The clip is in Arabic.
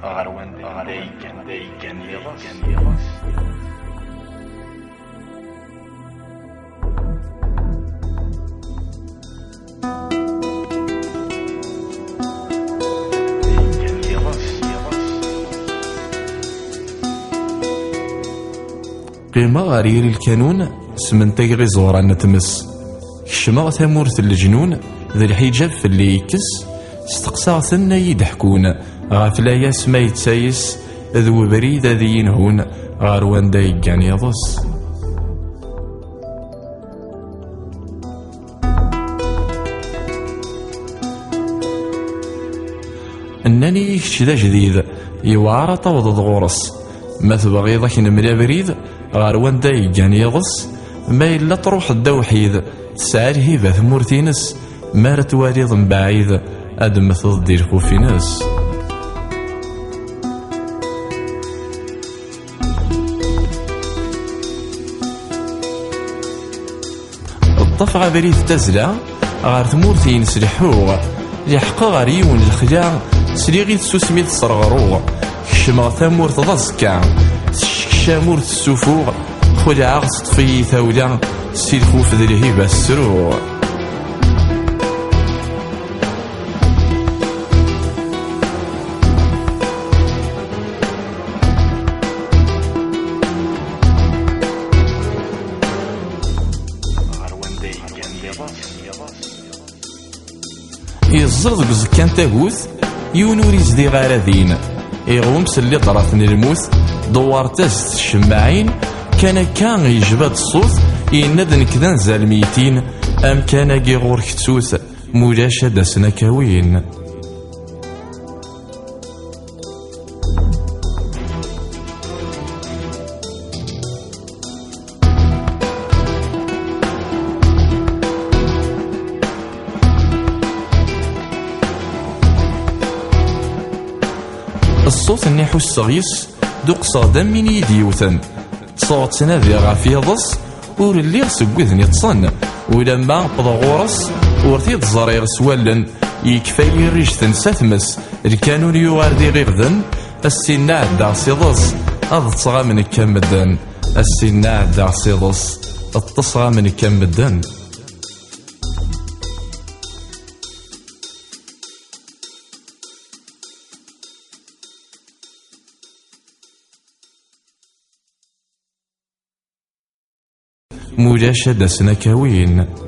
غروان دايكان يغص قيمة غرير الكانون سمنتي غي زوران تمس كشمغ ثمورت الجنون ذي الحجاب في اللي يكس استقساغ ثنا يدحكون غافلا ما يتسايس ذو بريد ذي ينهون غاروان دايقان يضص انني يكش ذا جديد يوعر طوض غورس ما تبغي ذاك نملا بريد غاروان دايقان يضص ما إلا تروح الدوحيد تسعى الهيبة ثمورتينس ما تواليض من بعيد أدم تضدي الخوف ناس الطفعة بريد تزلع غار ثمورتينس لحوغ لحق غار يون الخلاع سليغي تسوسمي تصرغروغ كشما ثمور تضزكع كشامور تسوفوغ خلع تطفي ثولا سي الخوف ذي الهيبة السروع يزرد بزكان تاغوث يونور يزدي غاردين يغومس اللي طرفن الموت دوار تزت الشماعين كان يجبد الصوت يندن كذا نزال ميتين أم كان غيغور كتسوس مولاشا داسنا كاوين الصوت اللي يحس غيس دوق صادم من يدي وثن صوت سنادي غافي يضص ور اللي سويذني تصن ولما بضغورس ورثي تزرير سوالن يكفي يريج تنساتمس الكانون يواردي غيغذن السنة عدا سيضص أض تصغى من كمدن السنة عدا سيضص التصغى من كمدن مولاشا داسنا كاوين